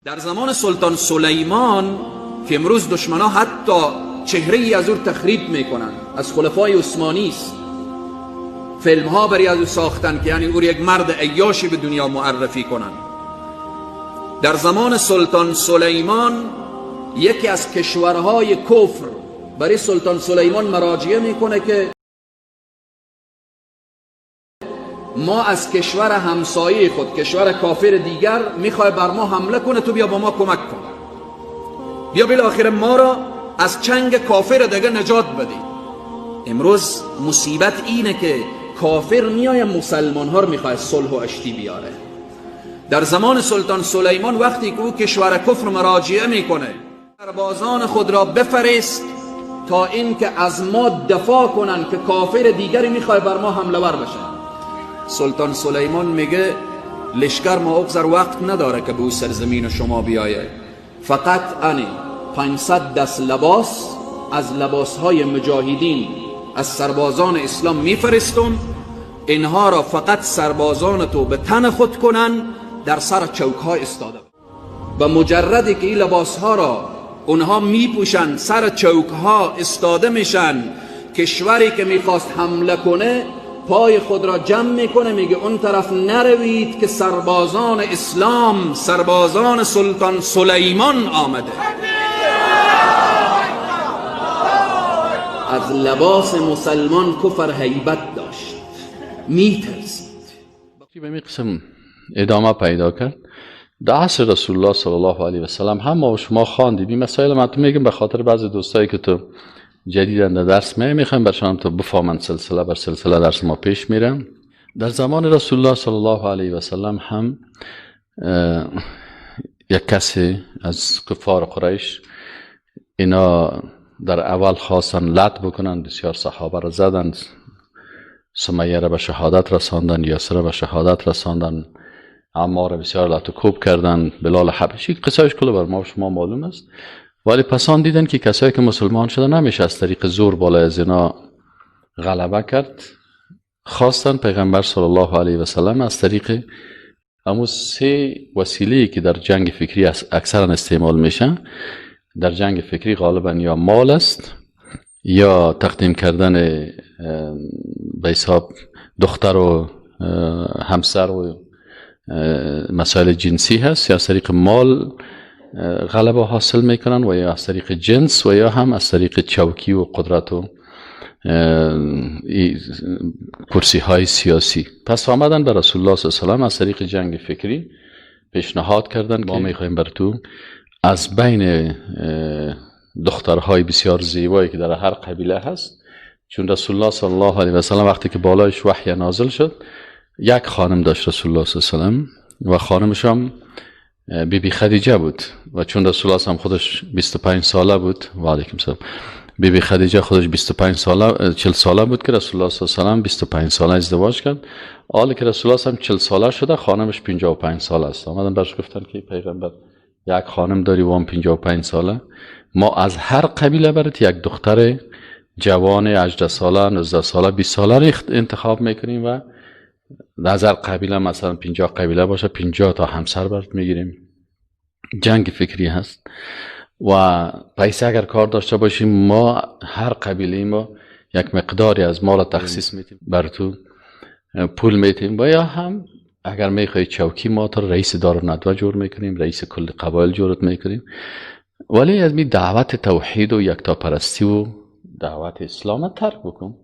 در زمان سلطان سلیمان که امروز دشمنا حتی چهره‌ای از او تخریب میکنن، از خلفای عثمانی است، فیلم ها برای از او ساختن که یعنی او یک مرد عیاشی به دنیا معرفی کنن. در زمان سلطان سلیمان یکی از کشورهای کفر برای سلطان سلیمان مراجعه میکنه که ما از کشور همسایه خود، کشور کافر دیگر میخوای بر ما حمله کنه، تو بیا با ما کمک کن، بیا بالاخره ما را از چنگ کافر دیگه نجات بدی. امروز مصیبت اینه که کافر میای مسلمان ها رو میخواد صلح و آشتی بیاره. در زمان سلطان سلیمان وقتی که او کشور کفر مراجعه میکنه، سربازان خود را بفرست تا اینکه از ما دفاع کنن که کافر دیگری میخواد بر ما حمله ور بشه. سلطان سلیمان میگه لشکر ما اقذر وقت نداره که به او سرزمین شما بیایه، فقط 500 دست لباس از لباسهای مجاهدین از سربازان اسلام میفرستم، اینها را فقط سربازان تو به تن خود کنن، در سر چوک ها استاده. و مجردی که این لباس ها را اونها میپوشن، سر چوک ها استاده میشن، کشوری که میخواست حمله کنه پای خود را جمع میکنه، میگه اون طرف نروید که سربازان اسلام، سربازان سلطان سلیمان آمده. از لباس مسلمان کفر هیبت داشت، میترسید. به این قسم ادامه پیدا کرد. در عصر رسول الله صلی الله علیه و سلم هم ما و شما خواندیم این مسائل. من تو میگم به خاطر بعضی دوستایی که تو جدیدن در درس میخوایم برشان تو بفهمن، سلسله بر سلسله درس ما پیش میرم. در زمان رسول الله صلی الله علیه و سلم هم یک کسی از کفار قریش اینا در اول خواستن لط بکنن، بسیار صحابه را زدند، سمیه را به شهادت رساندن، یاسر را به شهادت رساندن، عمار را بسیار لط و کوب کردن، بلال حبشی، قصهش کله بر ما و شما معلوم است. ولی پسان دیدن که کسایی که مسلمان شده نمیشه از طریق زور بالای از اینا غلبه کرد، خواستن پیغمبر صلی الله علیه و سلم از طریق همون 3 وسیله‌ای که در جنگ فکری اکثرا استعمال میشن، در جنگ فکری غالبا یا مال است یا تقدیم کردن به حساب دختر و همسر و مسائل جنسی هست، یا از طریق مال غلبه حاصل میکنن و یا از طریق جنس و یا هم از طریق چوکی و قدرت و کرسی های سیاسی. پس آمدن به رسول الله صلی الله علیه و سلم از طریق جنگ فکری پیشنهاد کردن که ما میخوایم بر تو از بین دخترهای بسیار زیبایی که در هر قبیله هست، چون رسول الله صلی الله علیه و سلم وقتی که بالایش وحی نازل شد یک خانم داشت رسول الله صلی الله علیه و سلم و خانمش هم بیبی خدیجه بود، و چون رسول الله هم خودش 25 ساله بود، و علیکم السلام، بیبی خدیجه خودش 25 ساله 40 ساله بود که رسول الله صلی الله علیه و سلم 25 ساله ازدواج کرد. حالا که رسول الله هم 40 ساله شده، خانمش 55 ساله است. آمدن برش گفتن که پیغمبر یک خانم داری و هم 55 ساله، ما از هر قبیله برات یک دختر جوان 18 ساله 19 ساله 20 ساله انتخاب میکنیم و نظر قبیله مثلا 50 قبیله باشه 50 تا همسر برات میگیریم. جنگ فکری هست و پیسه اگر کار داشته باشیم ما هر قبیله ما یک مقداری از مال تخصیص میتیم، بر تو پول میتیم، و یا هم اگر میخوای چوکی ما تا رئیس دارالندوه جور میکنیم، رئیس کل قبایل جورت میکنیم. ولی از می دعوت توحید و یکتاپرستی و دعوت اسلام ترک بکن.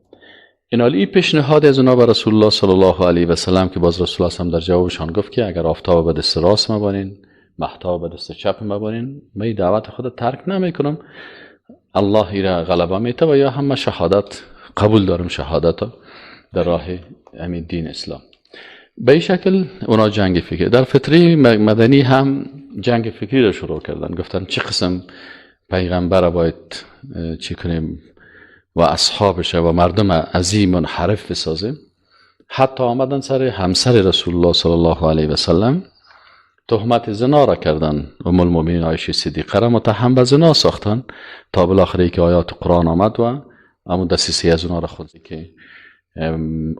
این پیشنهاد از اونا به رسول الله صلی الله علیه و سلم که باز رسول الله هم در جوابشان گفت که اگر آفتاب به دست راست مبارین، مهتاب به دست چپ مبارین، من دعوت خود ترک نمیکنم، الله ایره غلبه میته و یا هم شهادت قبول دارم، شهادت در راه همین دین اسلام. به این شکل اونا جنگ فکری در فتره مدنی هم جنگ فکری را شروع کردن. گفتن چه قسم پیغمبر باید چی کنیم و اصحابش و مردم عظیم و حرف بسازیم. حتی آمدن سر همسر رسول الله صلی الله علیه و سلم تهمت زنا را کردن. ام المؤمنین عایشه صدیقه را متهم به زنا ساختن تا بالاخره که آیات قرآن آمد و همون دسیسه از اونا را خود که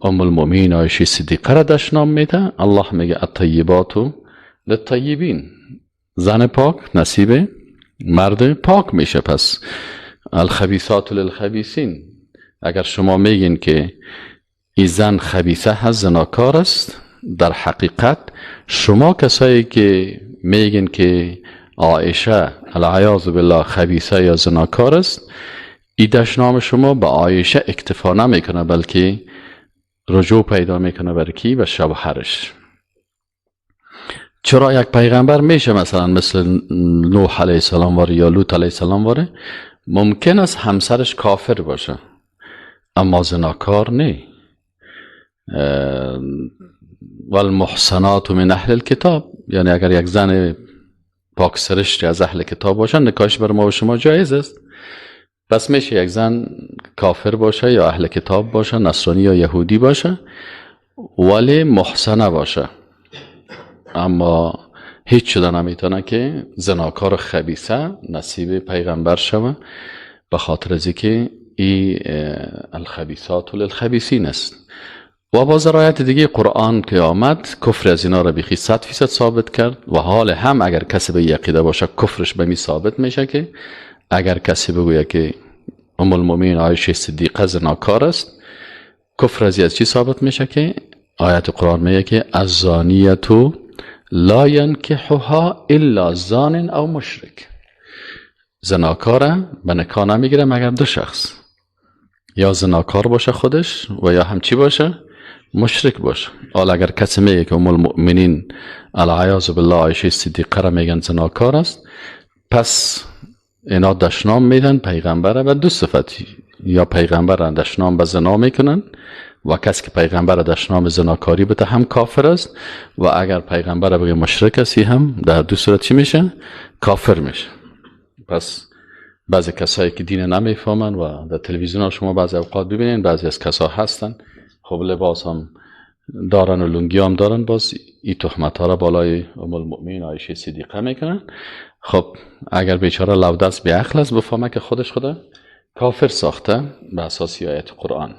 ام المؤمنین عایشه صدیقه را دشنام میده. الله میگه الطیبات للطیبین، زن پاک نصیب مرد پاک میشه. پس الخبیثات للخبیثین، اگر شما میگین که این زن خبیثه هست، زناکار است، در حقیقت شما کسایی که میگین که عایشه العیاذ بالله خبیثه یا زناکار است، این دشنام شما به عایشه اکتفا نمیکنه، بلکه رجوع پیدا میکنه بر کی؟ به شوهرش. چرا یک پیغمبر میشه مثلا مثل نوح علیه السلام واره یا لوط علیه السلام واره ممکن است همسرش کافر باشه اما زناکار نه. والمحصنات من اهل الكتاب، یعنی اگر یک زن پاک سرشتی از اهل کتاب باشه نکاحش بر ما و شما جایز است. پس میشه یک زن کافر باشه یا اهل کتاب باشه، نصرانی یا یهودی باشه، ولی محصنه باشه، اما هیچ شده نمیتونه که زناکار خبیثه نصیب پیغمبر شوه، به خاطر از اینکه این الخبیثات للخبیثین است. و با ذرایت دیگه قرآن که آمد کفر از اینا را بیخی 100% ثابت کرد و حال هم اگر کسی به عقیده باشه کفرش به می ثابت میشه که اگر کسی بگویه که ام المؤمنین عایشه صدیقه زناکار است، کفر از چی ثابت میشه؟ که آیت قرآن میگه که الزانیة لا ینکحها الا زان او مشرک، زناکاره به نکاح نمیگیره مگر دو شخص، یا زناکار باشه خودش و یا هم چی باشه؟ مشرک باشه. حالا اگر کسی میگه که ام المؤمنین العیاذ بالله عایشه صدیقه را میگن زناکار است، پس اینا دشنام میدن پیغمبر و دو صفتی، یا پیغمبر دشنام به زنا میکنن و کسی که پیغمبر دشنام زناکاری بده هم کافر است، و اگر پیغمبر بگه مشرک است هم در دو صورت چی میشه؟ کافر میشه. پس بعضی کسایی که دین نمیفهمن و در تلویزیون ها شما بعضی اوقات ببینین بعضی از کسا هستن خب لباس هم دارن و لنگی هم دارن، باز این تهمت ها را بالای ام المؤمنین عایشه صدیقه میکنن. خب اگر بیچاره لودست بی عقل است بفهمه که خودش خدا کافر ساخته به اساس آیت قرآن.